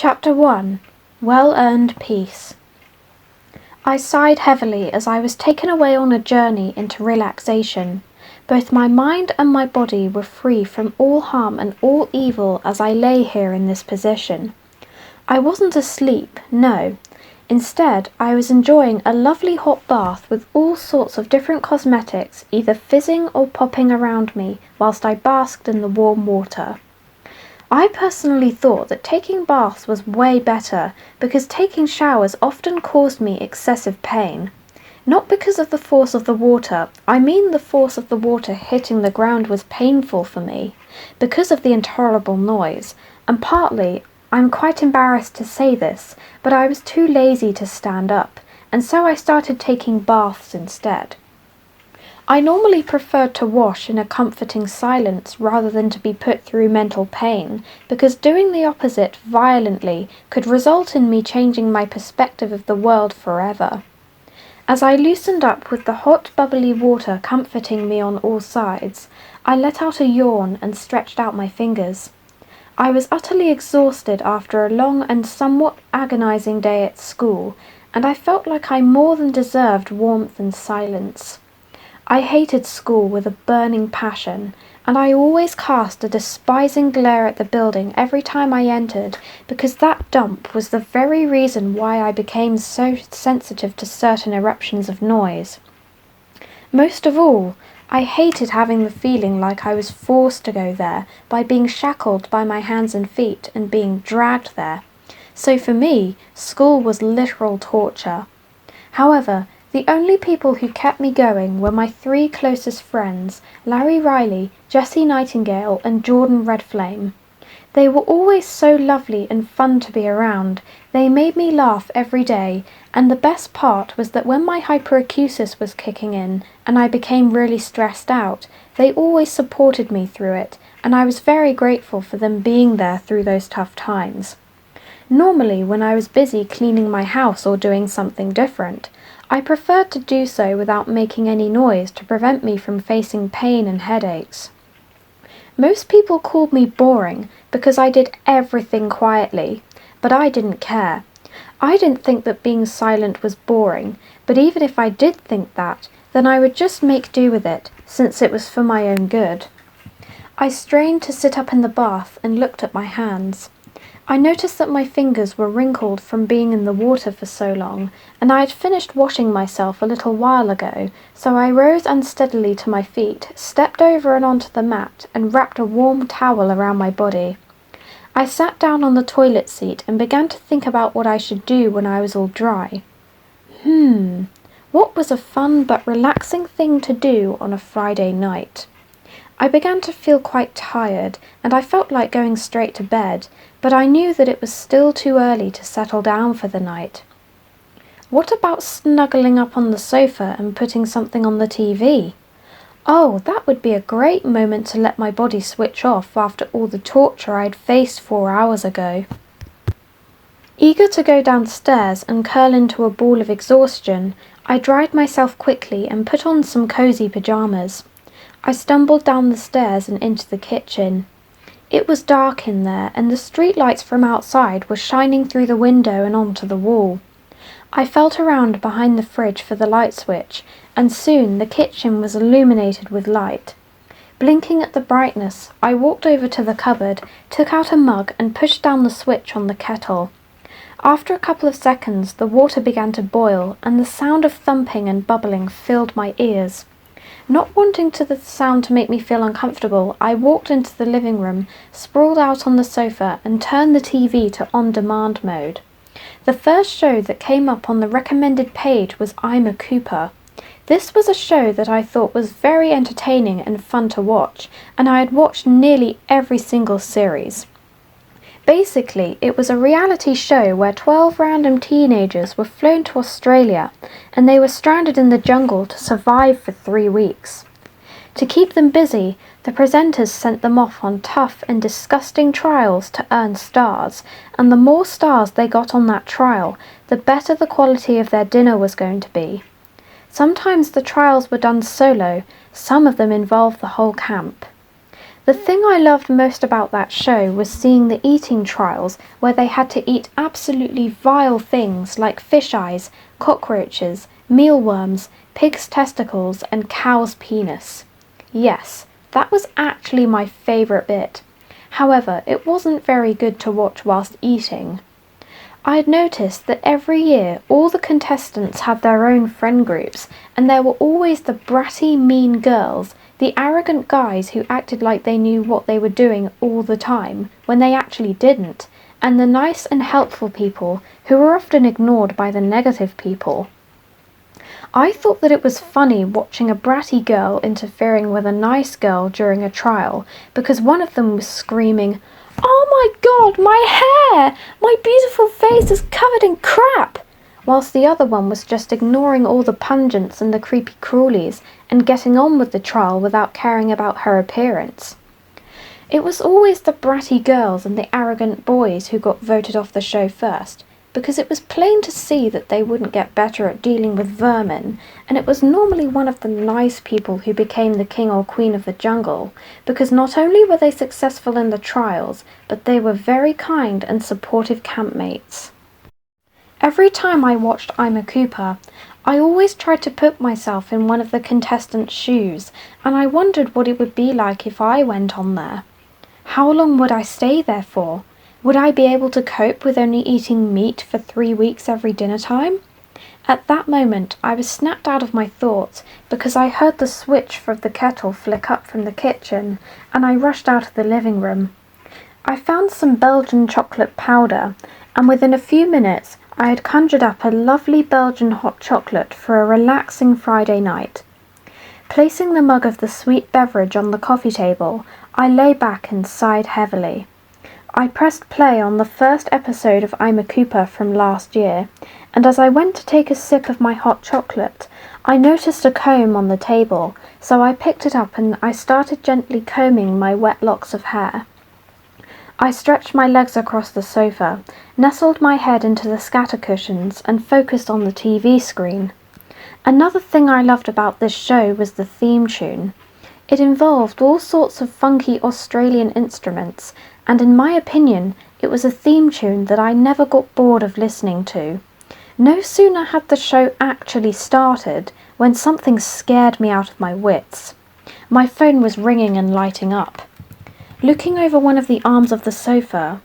Chapter 1. Well-Earned Peace. I sighed heavily as I was taken away on a journey into relaxation. Both my mind and my body were free from all harm and all evil as I lay here in this position. I wasn't asleep, no. Instead, I was enjoying a lovely hot bath with all sorts of different cosmetics either fizzing or popping around me whilst I basked in the warm water. I personally thought that taking baths was way better because taking showers often caused me excessive pain. Not because of the force of the water, I mean the force of the water hitting the ground was painful for me, because of the intolerable noise, and partly, I'm quite embarrassed to say this, but I was too lazy to stand up, and so I started taking baths instead. I normally preferred to wash in a comforting silence rather than to be put through mental pain, because doing the opposite violently could result in me changing my perspective of the world forever. As I loosened up with the hot, bubbly water comforting me on all sides, I let out a yawn and stretched out my fingers. I was utterly exhausted after a long and somewhat agonizing day at school, and I felt like I more than deserved warmth and silence. I hated school with a burning passion, and I always cast a despising glare at the building every time I entered, because that dump was the very reason why I became so sensitive to certain eruptions of noise. Most of all, I hated having the feeling like I was forced to go there by being shackled by my hands and feet and being dragged there. So for me, school was literal torture. However, the only people who kept me going were my three closest friends, Larry Riley, Jessie Nightingale and Jordan Redflame. They were always so lovely and fun to be around. They made me laugh every day, and the best part was that when my hyperacusis was kicking in and I became really stressed out, they always supported me through it, and I was very grateful for them being there through those tough times. Normally, when I was busy cleaning my house or doing something different, I preferred to do so without making any noise to prevent me from facing pain and headaches. Most people called me boring because I did everything quietly, but I didn't care. I didn't think that being silent was boring, but even if I did think that, then I would just make do with it, since it was for my own good. I strained to sit up in the bath and looked at my hands. I noticed that my fingers were wrinkled from being in the water for so long, and I had finished washing myself a little while ago, so I rose unsteadily to my feet, stepped over and onto the mat, and wrapped a warm towel around my body. I sat down on the toilet seat and began to think about what I should do when I was all dry. What was a fun but relaxing thing to do on a Friday night? I began to feel quite tired, and I felt like going straight to bed, but I knew that it was still too early to settle down for the night. What about snuggling up on the sofa and putting something on the TV? Oh, that would be a great moment to let my body switch off after all the torture I'd faced 4 hours ago. Eager to go downstairs and curl into a ball of exhaustion, I dried myself quickly and put on some cozy pyjamas. I stumbled down the stairs and into the kitchen. It was dark in there, and the streetlights from outside were shining through the window and onto the wall. I felt around behind the fridge for the light switch, and soon the kitchen was illuminated with light. Blinking at the brightness, I walked over to the cupboard, took out a mug and pushed down the switch on the kettle. After a couple of seconds, the water began to boil, and the sound of thumping and bubbling filled my ears. Not wanting the sound to make me feel uncomfortable, I walked into the living room, sprawled out on the sofa, and turned the TV to on-demand mode. The first show that came up on the recommended page was I'm a Koopa. This was a show that I thought was very entertaining and fun to watch, and I had watched nearly every single series. Basically, it was a reality show where 12 random teenagers were flown to Australia, and they were stranded in the jungle to survive for 3 weeks. To keep them busy, the presenters sent them off on tough and disgusting trials to earn stars, and the more stars they got on that trial, the better the quality of their dinner was going to be. Sometimes the trials were done solo, some of them involved the whole camp. The thing I loved most about that show was seeing the eating trials where they had to eat absolutely vile things like fish eyes, cockroaches, mealworms, pig's testicles, and cow's penis. Yes, that was actually my favourite bit. However, it wasn't very good to watch whilst eating. I had noticed that every year all the contestants had their own friend groups, and there were always the bratty, mean girls, the arrogant guys who acted like they knew what they were doing all the time, when they actually didn't, and the nice and helpful people who were often ignored by the negative people. I thought that it was funny watching a bratty girl interfering with a nice girl during a trial, because one of them was screaming, "Oh my God, my hair! My beautiful face is covered in crap!" whilst the other one was just ignoring all the pungents and the creepy crawlies and getting on with the trial without caring about her appearance. It was always the bratty girls and the arrogant boys who got voted off the show first, because it was plain to see that they wouldn't get better at dealing with vermin, and it was normally one of the nice people who became the king or queen of the jungle, because not only were they successful in the trials, but they were very kind and supportive campmates. Every time I watched I'm a Koopa, I always tried to put myself in one of the contestants' shoes, and I wondered what it would be like if I went on there. How long would I stay there for? Would I be able to cope with only eating meat for 3 weeks every dinner time? At that moment, I was snapped out of my thoughts because I heard the switch for the kettle flick up from the kitchen, and I rushed out of the living room. I found some Belgian chocolate powder, and within a few minutes, I had conjured up a lovely Belgian hot chocolate for a relaxing Friday night. Placing the mug of the sweet beverage on the coffee table, I lay back and sighed heavily. I pressed play on the first episode of I'm a Koopa from last year, and as I went to take a sip of my hot chocolate, I noticed a comb on the table, so I picked it up and I started gently combing my wet locks of hair. I stretched my legs across the sofa, nestled my head into the scatter cushions, and focused on the TV screen. Another thing I loved about this show was the theme tune. It involved all sorts of funky Australian instruments, and in my opinion, it was a theme tune that I never got bored of listening to. No sooner had the show actually started when something scared me out of my wits. My phone was ringing and lighting up. Looking over one of the arms of the sofa,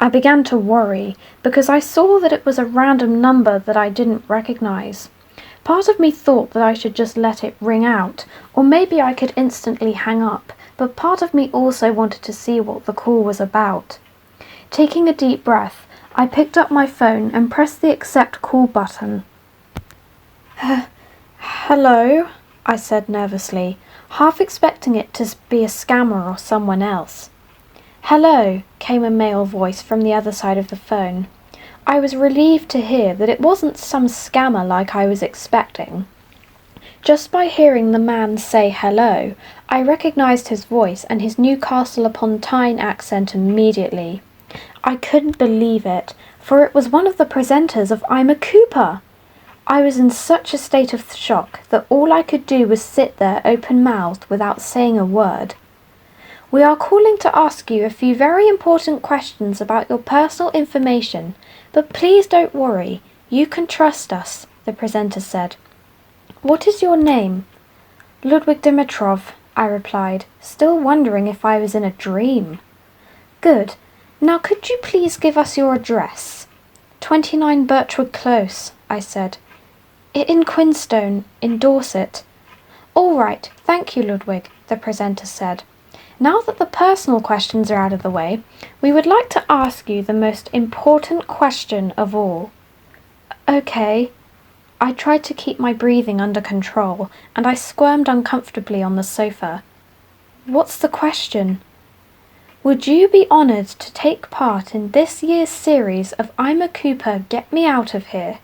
I began to worry because I saw that it was a random number that I didn't recognise. Part of me thought that I should just let it ring out, or maybe I could instantly hang up, but part of me also wanted to see what the call was about. Taking a deep breath, I picked up my phone and pressed the accept call button. "Hello," I said nervously, half expecting it to be a scammer or someone else. "Hello," came a male voice from the other side of the phone. I was relieved to hear that it wasn't some scammer like I was expecting. Just by hearing the man say hello, I recognised his voice and his Newcastle-upon-Tyne accent immediately. I couldn't believe it, for it was one of the presenters of I'm a Koopa. I was in such a state of shock that all I could do was sit there open-mouthed without saying a word. "We are calling to ask you a few very important questions about your personal information, but please don't worry, you can trust us," the presenter said. "What is your name?" "Ludwig Dimitrov," I replied, still wondering if I was in a dream. "Good. Now could you please give us your address?" 29 Birchwood Close," I said. "In Quinstone, in Dorset." "All right, thank you, Ludwig," the presenter said. "Now that the personal questions are out of the way, we would like to ask you the most important question of all." "Okay." I tried to keep my breathing under control, and I squirmed uncomfortably on the sofa. "What's the question?" "Would you be honoured to take part in this year's series of I'm a Koopa, Get Me Out of Here?"